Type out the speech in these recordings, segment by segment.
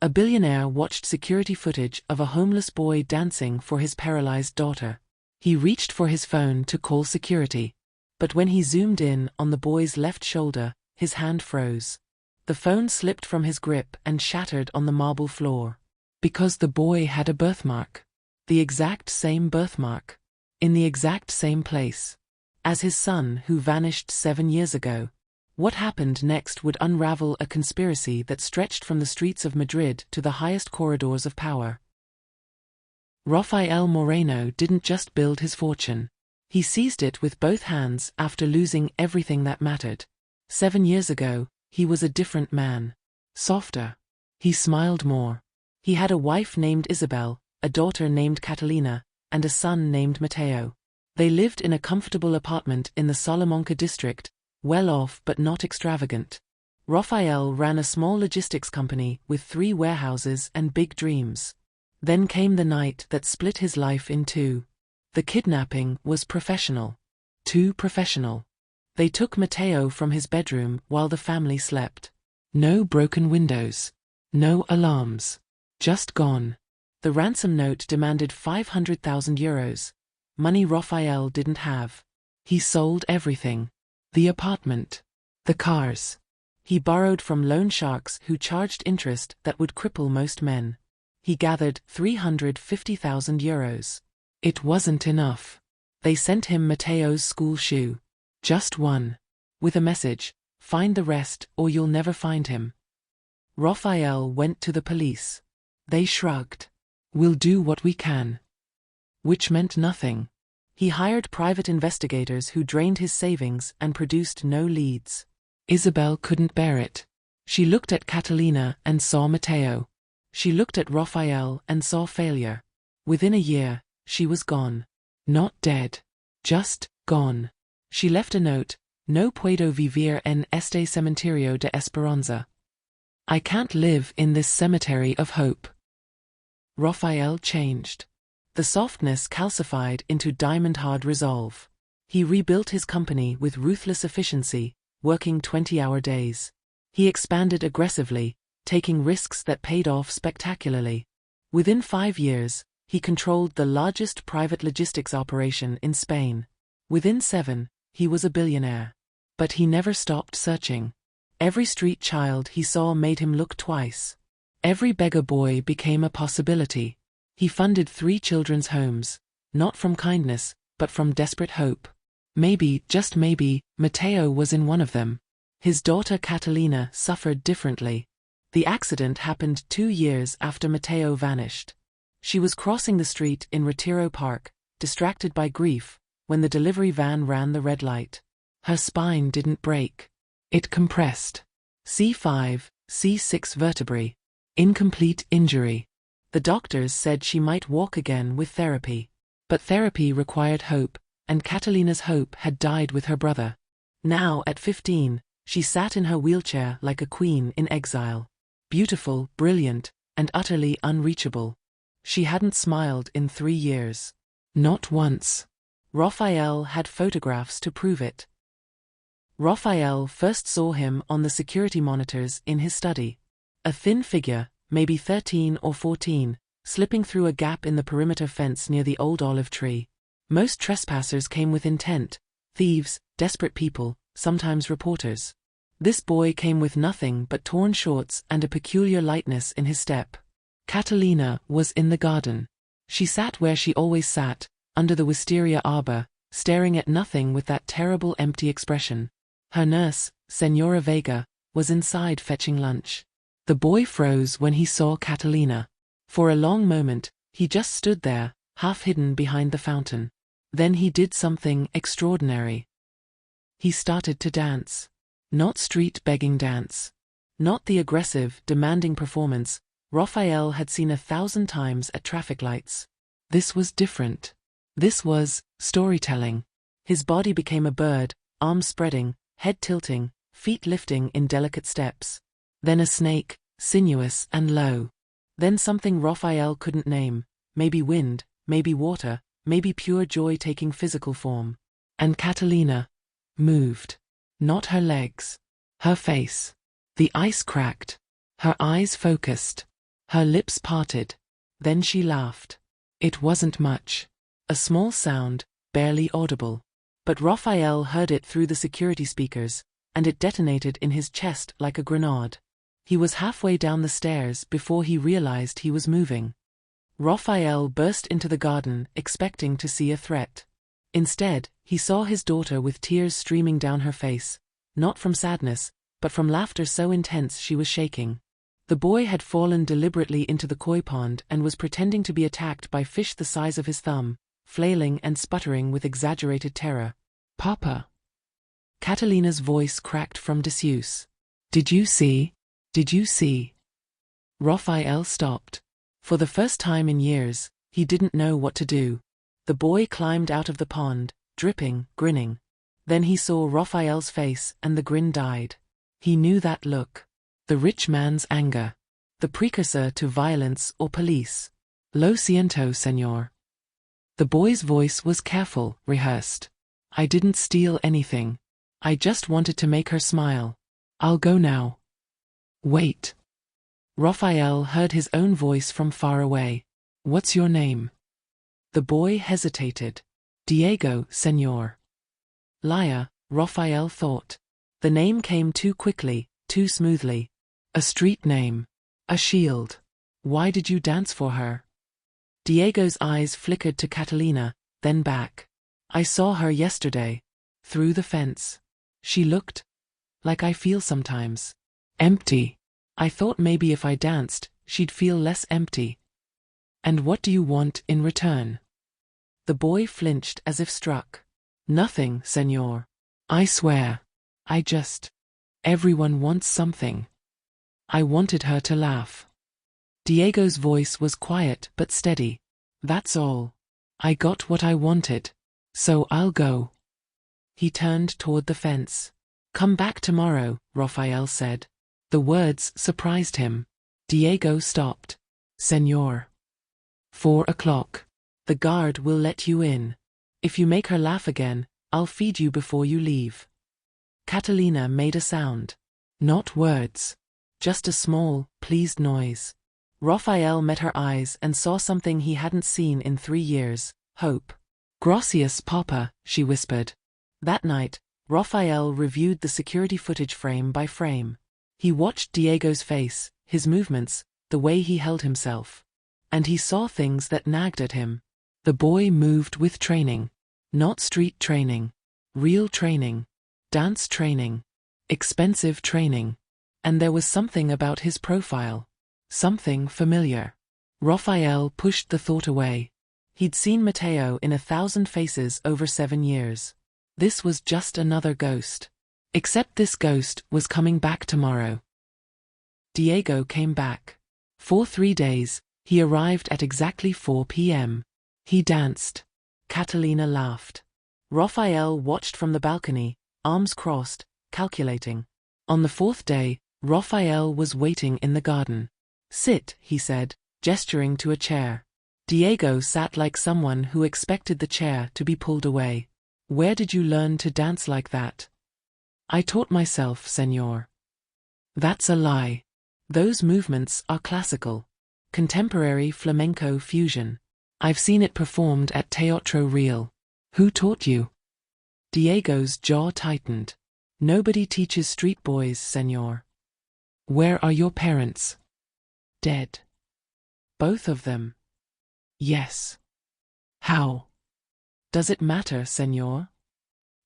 A billionaire watched security footage of a homeless boy dancing for his paralyzed daughter. He reached for his phone to call security. But when he zoomed in on the boy's left shoulder, his hand froze. The phone slipped from his grip and shattered on the marble floor. Because the boy had a birthmark. The exact same birthmark. In the exact same place. As his son, who vanished 7 years ago. What happened next would unravel a conspiracy that stretched from the streets of Madrid to the highest corridors of power. Rafael Moreno didn't just build his fortune. He seized it with both hands after losing everything that mattered. 7 years ago, he was a different man. Softer. He smiled more. He had a wife named Isabel, a daughter named Catalina, and a son named Mateo. They lived in a comfortable apartment in the Salamanca district, well off but not extravagant. Rafael ran a small logistics company with 3 warehouses and big dreams. Then came the night that split his life in two. The kidnapping was professional. Too professional. They took Mateo from his bedroom while the family slept. No broken windows. No alarms. Just gone. The ransom note demanded 500,000 euros. Money Rafael didn't have. He sold everything. The apartment. The cars. He borrowed from loan sharks who charged interest that would cripple most men. He gathered 350,000 euros. It wasn't enough. They sent him Mateo's school shoe. Just one. With a message, find the rest or you'll never find him. Rafael went to the police. They shrugged. We'll do what we can. Which meant nothing. He hired private investigators who drained his savings and produced no leads. Isabel couldn't bear it. She looked at Catalina and saw Mateo. She looked at Rafael and saw failure. Within a year, she was gone. Not dead. Just gone. She left a note, no puedo vivir en este cementerio de esperanza. I can't live in this cemetery of hope. Rafael changed. The softness calcified into diamond-hard resolve. He rebuilt his company with ruthless efficiency, working 20-hour days. He expanded aggressively, taking risks that paid off spectacularly. Within 5 years, he controlled the largest private logistics operation in Spain. Within 7, he was a billionaire. But he never stopped searching. Every street child he saw made him look twice. Every beggar boy became a possibility. He funded 3 children's homes, not from kindness, but from desperate hope. Maybe, just maybe, Mateo was in one of them. His daughter Catalina suffered differently. The accident happened 2 years after Mateo vanished. She was crossing the street in Retiro Park, distracted by grief, when the delivery van ran the red light. Her spine didn't break. It compressed. C5, C6 vertebrae. Incomplete injury. The doctors said she might walk again with therapy. But therapy required hope, and Catalina's hope had died with her brother. Now, at 15, she sat in her wheelchair like a queen in exile. Beautiful, brilliant, and utterly unreachable. She hadn't smiled in 3 years. Not once. Rafael had photographs to prove it. Rafael first saw him on the security monitors in his study. A thin figure, maybe 13 or 14, slipping through a gap in the perimeter fence near the old olive tree. Most trespassers came with intent, thieves, desperate people, sometimes reporters. This boy came with nothing but torn shorts and a peculiar lightness in his step. Catalina was in the garden. She sat where she always sat, under the wisteria arbor, staring at nothing with that terrible empty expression. Her nurse, Senora Vega, was inside fetching lunch. The boy froze when he saw Catalina. For a long moment, he just stood there, half hidden behind the fountain. Then he did something extraordinary. He started to dance. Not street begging dance. Not the aggressive, demanding performance Rafael had seen 1,000 times at traffic lights. This was different. This was storytelling. His body became a bird, arms spreading, head tilting, feet lifting in delicate steps. Then a snake, sinuous and low. Then something Rafael couldn't name, maybe wind, maybe water, maybe pure joy taking physical form. And Catalina moved. Not her legs. Her face. The ice cracked. Her eyes focused. Her lips parted. Then she laughed. It wasn't much. A small sound, barely audible. But Rafael heard it through the security speakers, and it detonated in his chest like a grenade. He was halfway down the stairs before he realized he was moving. Rafael burst into the garden, expecting to see a threat. Instead, he saw his daughter with tears streaming down her face, not from sadness, but from laughter so intense she was shaking. The boy had fallen deliberately into the koi pond and was pretending to be attacked by fish the size of his thumb, flailing and sputtering with exaggerated terror. "Papa." Catalina's voice cracked from disuse. "Did you see? Did you see?" Rafael stopped. For the first time in years, he didn't know what to do. The boy climbed out of the pond, dripping, grinning. Then he saw Rafael's face and the grin died. He knew that look. The rich man's anger. The precursor to violence or police. "Lo siento, señor." The boy's voice was careful, rehearsed. "I didn't steal anything. I just wanted to make her smile. I'll go now." "Wait." Rafael heard his own voice from far away. "What's your name?" The boy hesitated. "Diego, señor." Liar, Rafael thought. The name came too quickly, too smoothly. A street name. A shield. "Why did you dance for her?" Diego's eyes flickered to Catalina, then back. "I saw her yesterday. Through the fence. She looked like I feel sometimes. Empty. I thought maybe if I danced, she'd feel less empty." "And what do you want in return?" The boy flinched as if struck. "Nothing, señor. I swear. I just... Everyone wants something." "I wanted her to laugh." Diego's voice was quiet but steady. "That's all. I got what I wanted. So I'll go." He turned toward the fence. "Come back tomorrow," Rafael said. The words surprised him. Diego stopped. "Señor." 4 o'clock. "The guard will let you in. If you make her laugh again, I'll feed you before you leave." Catalina made a sound. Not words. Just a small, pleased noise. Rafael met her eyes and saw something he hadn't seen in 3 years, hope. "Gracias, Papa," she whispered. That night, Rafael reviewed the security footage frame by frame. He watched Diego's face, his movements, the way he held himself. And he saw things that nagged at him. The boy moved with training. Not street training. Real training. Dance training. Expensive training. And there was something about his profile. Something familiar. Rafael pushed the thought away. He'd seen Mateo in 1,000 faces over 7 years. This was just another ghost. Except this ghost was coming back tomorrow. Diego came back. For 3 days, he arrived at exactly 4 p.m. He danced. Catalina laughed. Rafael watched from the balcony, arms crossed, calculating. On the 4th day, Rafael was waiting in the garden. "Sit," he said, gesturing to a chair. Diego sat like someone who expected the chair to be pulled away. "Where did you learn to dance like that?" "I taught myself, señor." "That's a lie. Those movements are classical. Contemporary flamenco fusion. I've seen it performed at Teatro Real. Who taught you?" Diego's jaw tightened. "Nobody teaches street boys, señor." "Where are your parents?" "Dead." "Both of them?" "Yes." "How?" "Does it matter, señor?"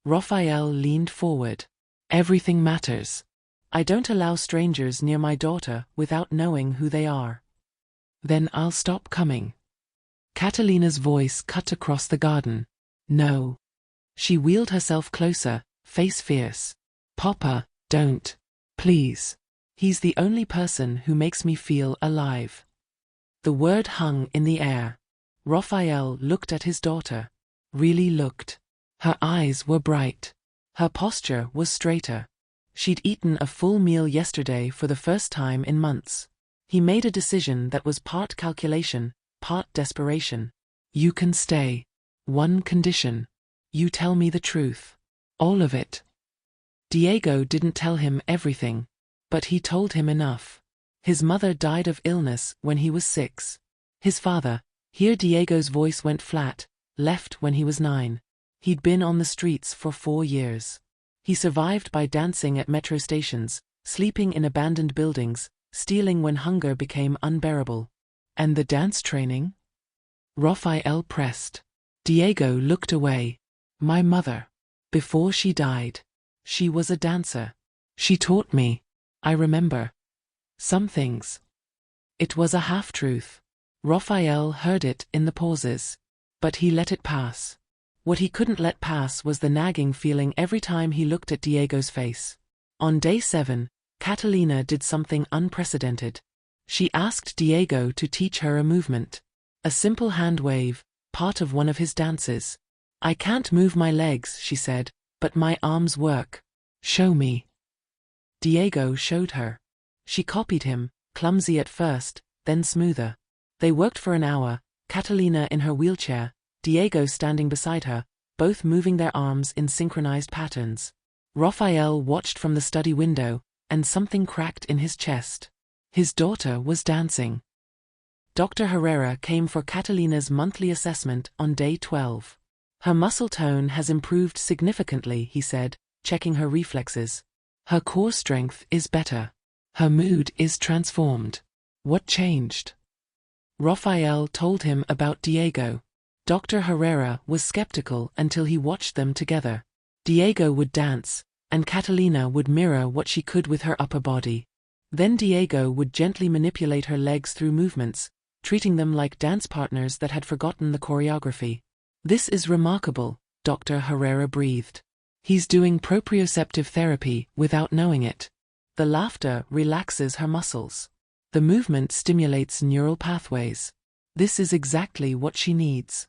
Rafael leaned forward. "Everything matters. I don't allow strangers near my daughter without knowing who they are." "Then I'll stop coming." Catalina's voice cut across the garden. "No." She wheeled herself closer, face fierce. "Papa, don't. Please. He's the only person who makes me feel alive." The word hung in the air. Rafael looked at his daughter. Really looked. Her eyes were bright. Her posture was straighter. She'd eaten a full meal yesterday for the first time in months. He made a decision that was part calculation, part desperation. "You can stay. One condition. You tell me the truth. All of it." Diego didn't tell him everything. But he told him enough. His mother died of illness when he was 6. His father, here Diego's voice went flat, left when he was 9. He'd been on the streets for 4 years. He survived by dancing at metro stations, sleeping in abandoned buildings, stealing when hunger became unbearable. And the dance training? Rafael pressed. Diego looked away. My mother. Before she died. She was a dancer. She taught me. I remember. Some things. It was a half-truth. Rafael heard it in the pauses. But he let it pass. What he couldn't let pass was the nagging feeling every time he looked at Diego's face. On day 7, Catalina did something unprecedented. She asked Diego to teach her a movement. A simple hand wave, part of one of his dances. I can't move my legs, she said, but my arms work. Show me. Diego showed her. She copied him, clumsy at first, then smoother. They worked for an hour, Catalina in her wheelchair, Diego standing beside her, both moving their arms in synchronized patterns. Rafael watched from the study window, and something cracked in his chest. His daughter was dancing. Dr. Herrera came for Catalina's monthly assessment on day 12. Her muscle tone has improved significantly, he said, checking her reflexes. Her core strength is better. Her mood is transformed. What changed? Rafael told him about Diego. Dr. Herrera was skeptical until he watched them together. Diego would dance, and Catalina would mirror what she could with her upper body. Then Diego would gently manipulate her legs through movements, treating them like dance partners that had forgotten the choreography. This is remarkable, Dr. Herrera breathed. He's doing proprioceptive therapy without knowing it. The laughter relaxes her muscles. The movement stimulates neural pathways. This is exactly what she needs.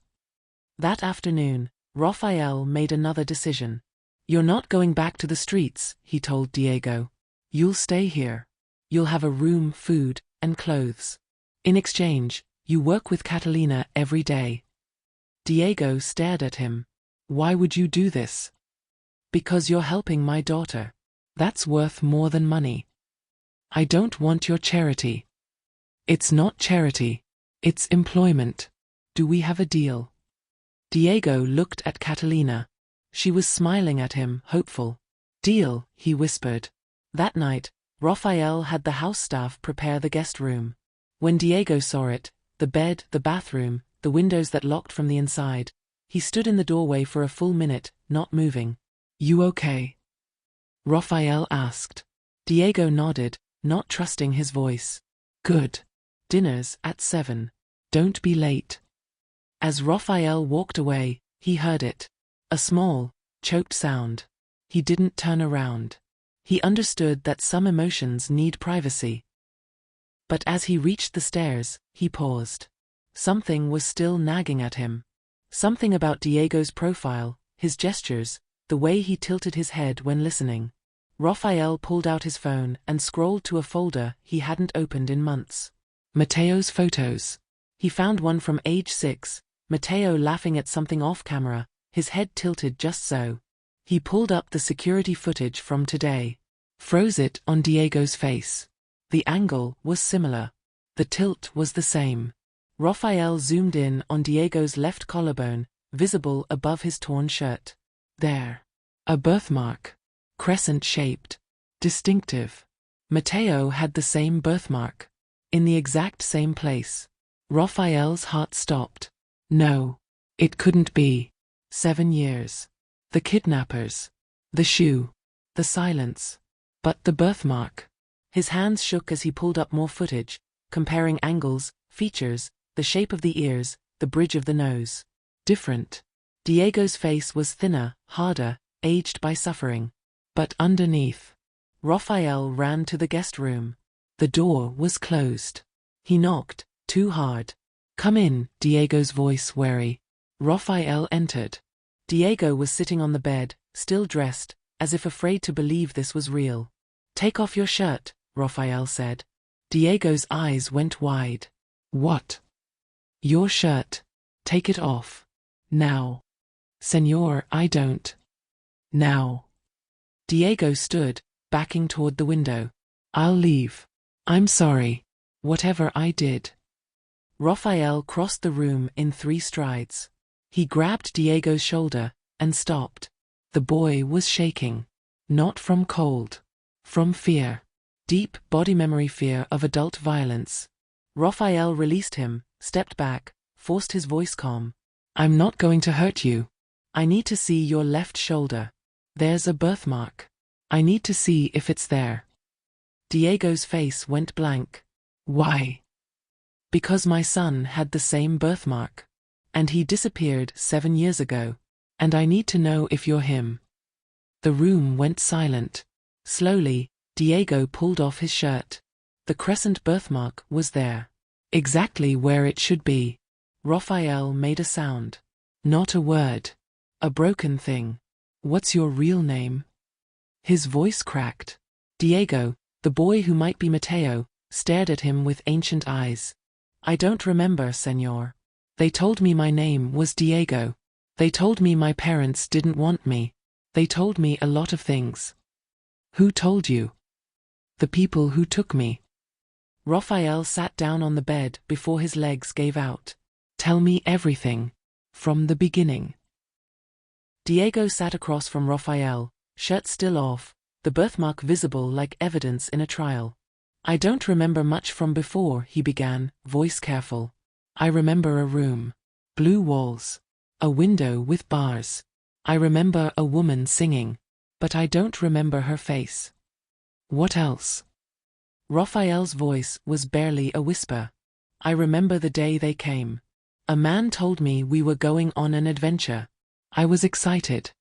That afternoon, Rafael made another decision. You're not going back to the streets, he told Diego. You'll stay here. You'll have a room, food, and clothes. In exchange, you work with Catalina every day. Diego stared at him. Why would you do this? Because you're helping my daughter. That's worth more than money. I don't want your charity. It's not charity. It's employment. Do we have a deal? Diego looked at Catalina. She was smiling at him, hopeful. Deal, he whispered. That night, Rafael had the house staff prepare the guest room. When Diego saw it, the bed, the bathroom, the windows that locked from the inside, he stood in the doorway for a full minute, not moving. You okay? Rafael asked. Diego nodded, not trusting his voice. Good. Dinner's at 7. Don't be late. As Rafael walked away, he heard it. A small, choked sound. He didn't turn around. He understood that some emotions need privacy. But as he reached the stairs, he paused. Something was still nagging at him. Something about Diego's profile, his gestures, the way he tilted his head when listening. Rafael pulled out his phone and scrolled to a folder he hadn't opened in months. Mateo's photos. He found one from age 6, Mateo laughing at something off-camera, his head tilted just so. He pulled up the security footage from today. Froze it on Diego's face. The angle was similar. The tilt was the same. Rafael zoomed in on Diego's left collarbone, visible above his torn shirt. There. A birthmark. Crescent-shaped. Distinctive. Mateo had the same birthmark. In the exact same place. Rafael's heart stopped. No. It couldn't be. 7 years. The kidnappers. The shoe. The silence. But the birthmark. His hands shook as he pulled up more footage, comparing angles, features, the shape of the ears, the bridge of the nose. Different. Diego's face was thinner, harder, aged by suffering. But underneath. Rafael ran to the guest room. The door was closed. He knocked, too hard. Come in, Diego's voice wary. Rafael entered. Diego was sitting on the bed, still dressed, as if afraid to believe this was real. Take off your shirt, Rafael said. Diego's eyes went wide. What? Your shirt. Take it off. Now. Señor, I don't. Now. Diego stood, backing toward the window. I'll leave. I'm sorry. Whatever I did. Rafael crossed the room in 3 strides. He grabbed Diego's shoulder and stopped. The boy was shaking. Not from cold. From fear. Deep body memory fear of adult violence. Rafael released him, stepped back, forced his voice calm. I'm not going to hurt you. I need to see your left shoulder. There's a birthmark. I need to see if it's there. Diego's face went blank. Why? Because my son had the same birthmark. And he disappeared 7 years ago. And I need to know if you're him. The room went silent. Slowly, Diego pulled off his shirt. The crescent birthmark was there. Exactly where it should be. Rafael made a sound. Not a word. A broken thing. What's your real name? His voice cracked. Diego, the boy who might be Mateo, stared at him with ancient eyes. I don't remember, senor. They told me my name was Diego. They told me my parents didn't want me. They told me a lot of things. Who told you? The people who took me. Rafael sat down on the bed before his legs gave out. Tell me everything. From the beginning. Diego sat across from Rafael, shirt still off, the birthmark visible like evidence in a trial. I don't remember much from before, he began, voice careful. I remember a room. Blue walls. A window with bars. I remember a woman singing. But I don't remember her face. What else? Rafael's voice was barely a whisper. I remember the day they came. A man told me we were going on an adventure. I was excited.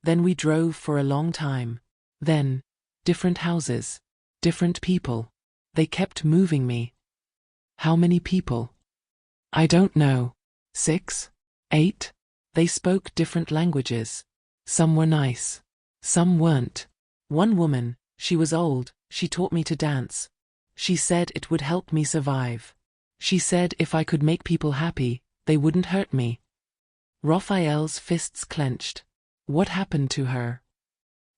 Then we drove for a long time. Then, different houses. Different people. They kept moving me. How many people? I don't know. 6? 8? They spoke different languages. Some were nice. Some weren't. One woman, she was old, she taught me to dance. She said it would help me survive. She said if I could make people happy, they wouldn't hurt me. Rafael's fists clenched. What happened to her?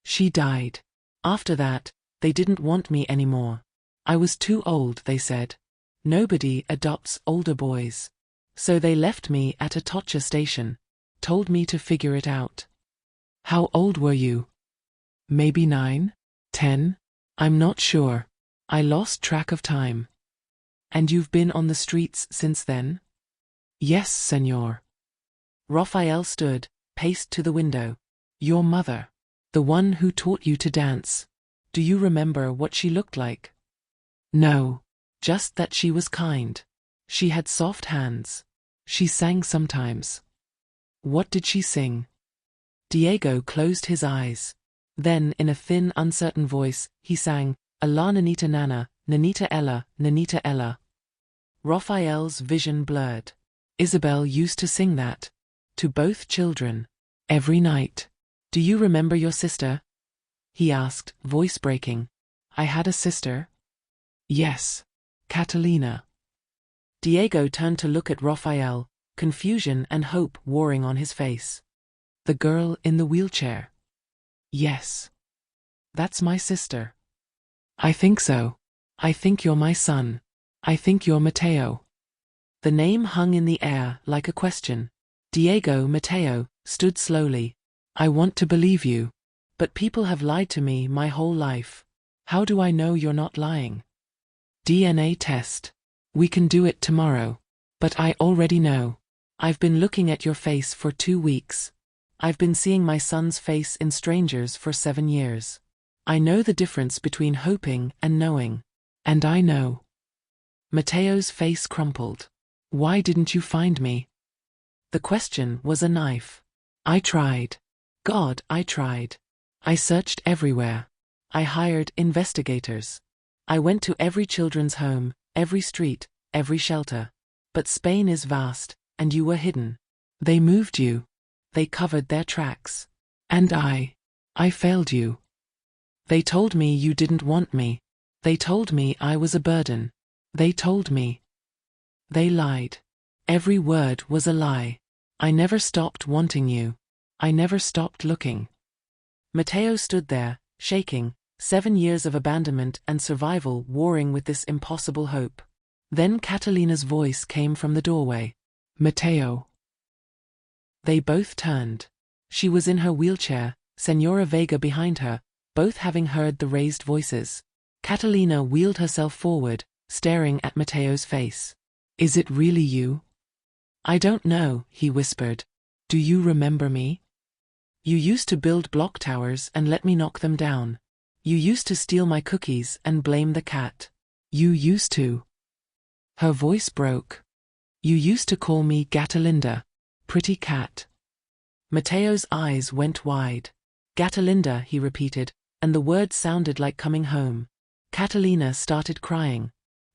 She died. After that, they didn't want me anymore. I was too old, they said. Nobody adopts older boys. So they left me at a torture station. Told me to figure it out. How old were you? Maybe 9? 10? I'm not sure. I lost track of time. And you've been on the streets since then? Yes, senor. Rafael stood, paced to the window. Your mother. The one who taught you to dance. Do you remember what she looked like? No. Just that she was kind. She had soft hands. She sang sometimes. What did she sing? Diego closed his eyes. Then, in a thin, uncertain voice, he sang, Allah Nanita Nana, Nanita Ella, Nanita Ella. Rafael's vision blurred. Isabel used to sing that. To both children. Every night. Do you remember your sister? He asked, voice breaking. I had a sister? Yes. Catalina. Diego turned to look at Rafael, confusion and hope warring on his face. The girl in the wheelchair. Yes. That's my sister. I think so. I think you're my son. I think you're Mateo. The name hung in the air like a question. Diego Mateo stood slowly. I want to believe you. But people have lied to me my whole life. How do I know you're not lying? DNA test. We can do it tomorrow. But I already know. I've been looking at your face for 2 weeks. I've been seeing my son's face in strangers for 7 years. I know the difference between hoping and knowing. And I know. Mateo's face crumpled. Why didn't you find me? The question was a knife. I tried. God, I tried. I searched everywhere. I hired investigators. I went to every children's home, every street, every shelter. But Spain is vast, and you were hidden. They moved you. They covered their tracks. And I failed you. They told me you didn't want me. They told me I was a burden. They told me. They lied. Every word was a lie. I never stopped wanting you. I never stopped looking. Mateo stood there, shaking, 7 years of abandonment and survival warring with this impossible hope. Then Catalina's voice came from the doorway. Mateo. They both turned. She was in her wheelchair, Senora Vega behind her, both having heard the raised voices. Catalina wheeled herself forward, staring at Mateo's face. Is it really you? I don't know, he whispered. Do you remember me? You used to build block towers and let me knock them down. You used to steal my cookies and blame the cat. You used to. Her voice broke. You used to call me Catalina, pretty cat. Mateo's eyes went wide. Catalina, he repeated, and the words sounded like coming home. Catalina started crying.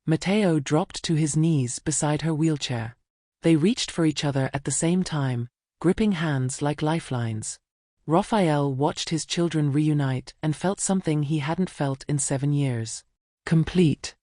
Mateo dropped to his knees beside her wheelchair. They reached for each other at the same time, gripping hands like lifelines. Rafael watched his children reunite and felt something he hadn't felt in 7 years. Complete.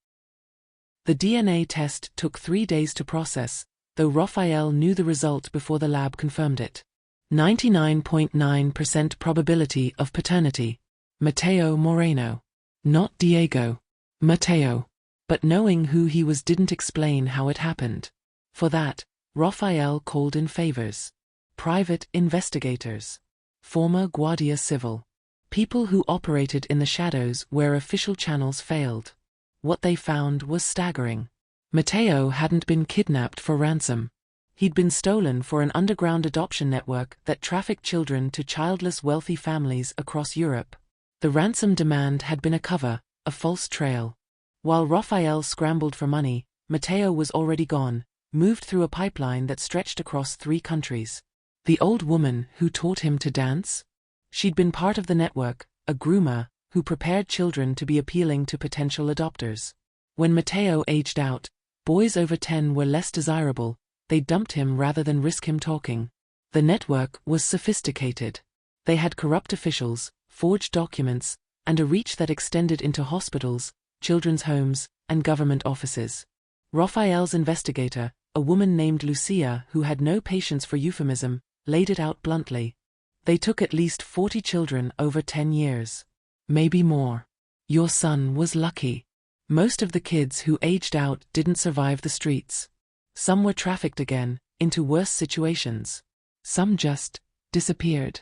The DNA test took 3 days to process, though Rafael knew the result before the lab confirmed it. 99.9% probability of paternity. Mateo Moreno. Not Diego. Mateo. But knowing who he was didn't explain how it happened. For that, Rafael called in favors. Private investigators. Former Guardia Civil. People who operated in the shadows where official channels failed. What they found was staggering. Mateo hadn't been kidnapped for ransom. He'd been stolen for an underground adoption network that trafficked children to childless wealthy families across Europe. The ransom demand had been a cover, a false trail. While Rafael scrambled for money, Mateo was already gone, moved through a pipeline that stretched across 3 countries. The old woman who taught him to dance? She'd been part of the network, a groomer, who prepared children to be appealing to potential adopters. When Mateo aged out, boys over 10 were less desirable. They dumped him rather than risk him talking. The network was sophisticated. They had corrupt officials, forged documents, and a reach that extended into hospitals, children's homes, and government offices. Rafael's investigator, a woman named Lucia who had no patience for euphemism, laid it out bluntly. They took at least 40 children over 10 years. Maybe more. Your son was lucky. Most of the kids who aged out didn't survive the streets. Some were trafficked again, into worse situations. Some just disappeared.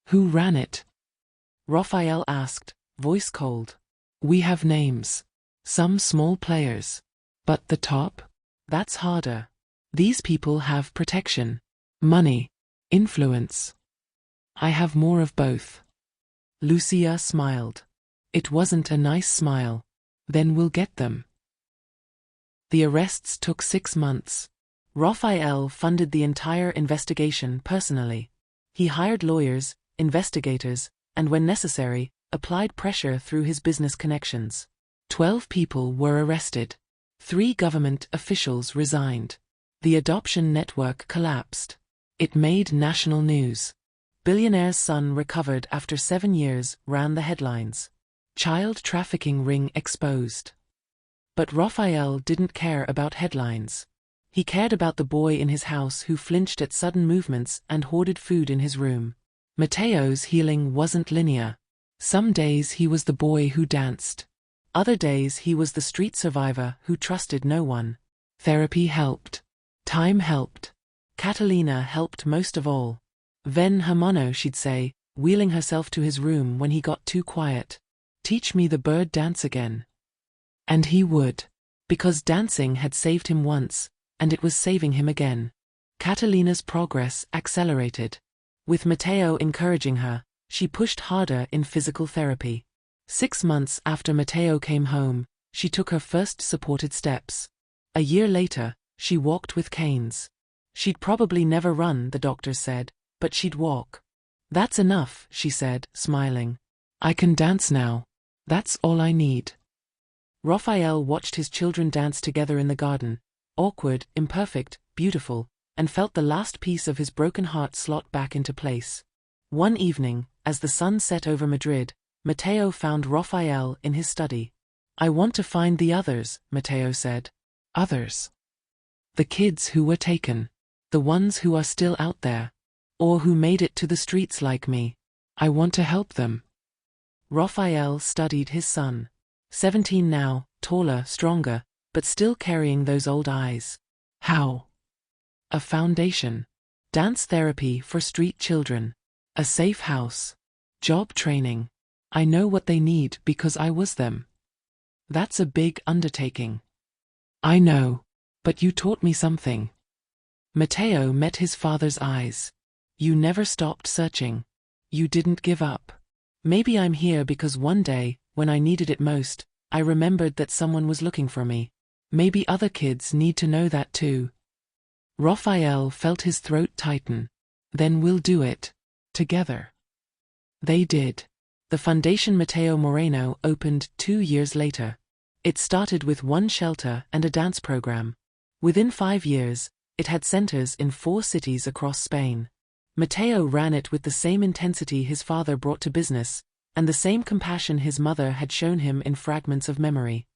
Who ran it? Rafael asked, voice cold. We have names. Some small players. But the top? That's harder. These people have protection. Money. Influence. I have more of both. Lucia smiled. It wasn't a nice smile. Then we'll get them. The arrests took 6 months. Rafael funded the entire investigation personally. He hired lawyers, investigators, and when necessary, applied pressure through his business connections. 12 people were arrested. 3 government officials resigned. The adoption network collapsed. It made national news. Billionaire's son recovered after 7 years ran the headlines. Child trafficking ring exposed. But Rafael didn't care about headlines. He cared about the boy in his house who flinched at sudden movements and hoarded food in his room. Mateo's healing wasn't linear. Some days he was the boy who danced. Other days he was the street survivor who trusted no one. Therapy helped. Time helped. Catalina helped most of all. Ven hermano, she'd say, wheeling herself to his room when he got too quiet. Teach me the bird dance again. And he would. Because dancing had saved him once, and it was saving him again. Catalina's progress accelerated. With Mateo encouraging her, she pushed harder in physical therapy. 6 months after Mateo came home, she took her first supported steps. A year later, she walked with canes. She'd probably never run, the doctors said, but she'd walk. That's enough, she said, smiling. I can dance now. That's all I need. Rafael watched his children dance together in the garden, awkward, imperfect, beautiful, and felt the last piece of his broken heart slot back into place. One evening, as the sun set over Madrid, Mateo found Rafael in his study. I want to find the others, Mateo said. Others? The kids who were taken. The ones who are still out there. Or who made it to the streets like me. I want to help them. Rafael studied his son. 17 now, taller, stronger, but still carrying those old eyes. How? A foundation. Dance therapy for street children. A safe house. Job training. I know what they need because I was them. That's a big undertaking. I know, but you taught me something. Mateo met his father's eyes. You never stopped searching. You didn't give up. Maybe I'm here because one day, when I needed it most, I remembered that someone was looking for me. Maybe other kids need to know that too. Rafael felt his throat tighten. Then we'll do it. Together. They did. The Foundation Mateo Moreno opened 2 years later. It started with one shelter and a dance program. Within 5 years, it had centers in 4 cities across Spain. Mateo ran it with the same intensity his father brought to business, and the same compassion his mother had shown him in fragments of memory.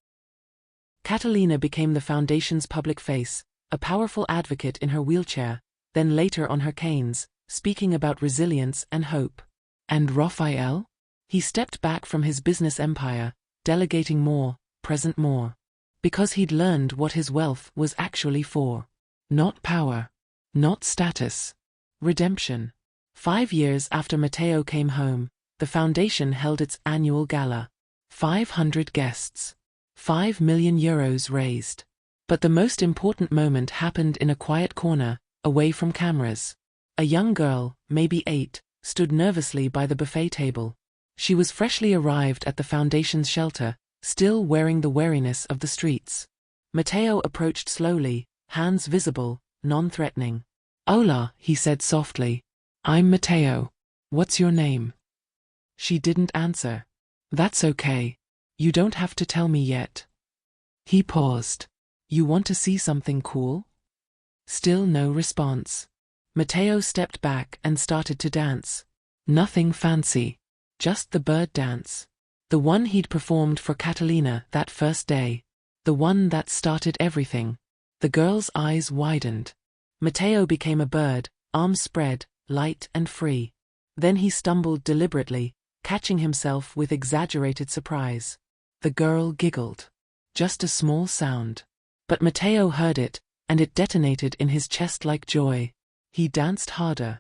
Catalina became the Foundation's public face, a powerful advocate in her wheelchair, then later on her canes, speaking about resilience and hope. And Rafael? He stepped back from his business empire, delegating more, present more. Because he'd learned what his wealth was actually for. Not power. Not status. Redemption. 5 years after Mateo came home, the Foundation held its annual gala. 500 guests. 5 million euros raised. But the most important moment happened in a quiet corner, away from cameras. A young girl, maybe 8, stood nervously by the buffet table. She was freshly arrived at the Foundation's shelter, still wearing the wariness of the streets. Mateo approached slowly, hands visible, non-threatening. Hola, he said softly. I'm Mateo. What's your name? She didn't answer. That's okay. You don't have to tell me yet. He paused. You want to see something cool? Still no response. Mateo stepped back and started to dance. Nothing fancy. Just the bird dance. The one he'd performed for Catalina that first day. The one that started everything. The girl's eyes widened. Mateo became a bird, arms spread, light and free. Then he stumbled deliberately, catching himself with exaggerated surprise. The girl giggled. Just a small sound. But Mateo heard it, and it detonated in his chest like joy. He danced harder.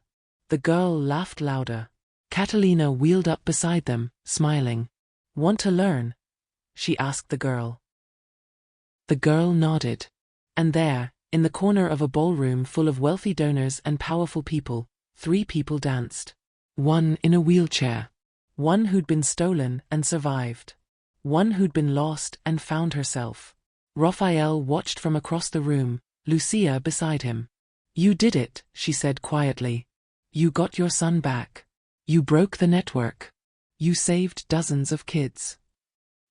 The girl laughed louder. Catalina wheeled up beside them, smiling. Want to learn? She asked the girl. The girl nodded. And there, in the corner of a ballroom full of wealthy donors and powerful people, 3 people danced. One in a wheelchair. One who'd been stolen and survived. One who'd been lost and found herself. Rafael watched from across the room, Lucia beside him. You did it, she said quietly. You got your son back. You broke the network. You saved dozens of kids.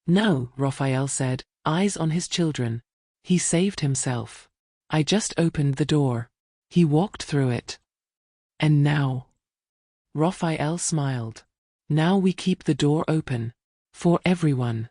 No, Rafael said, eyes on his children. He saved himself. I just opened the door. He walked through it. And now? Rafael smiled. Now we keep the door open. For everyone.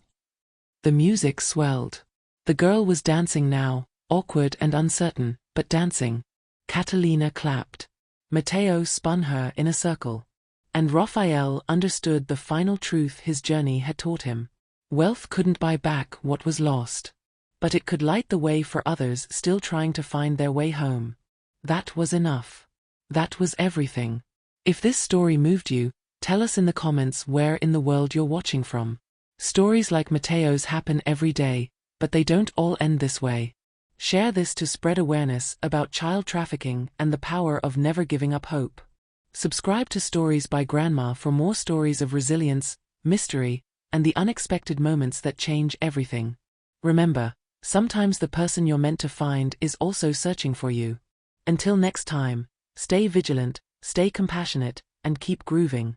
The music swelled. The girl was dancing now, awkward and uncertain, but dancing. Catalina clapped. Mateo spun her in a circle. And Rafael understood the final truth his journey had taught him. Wealth couldn't buy back what was lost. But it could light the way for others still trying to find their way home. That was enough. That was everything. If this story moved you, tell us in the comments where in the world you're watching from. Stories like Mateo's happen every day, but they don't all end this way. Share this to spread awareness about child trafficking and the power of never giving up hope. Subscribe to Stories by Grandma for more stories of resilience, mystery, and the unexpected moments that change everything. Remember, sometimes the person you're meant to find is also searching for you. Until next time, stay vigilant, stay compassionate, and keep grooving.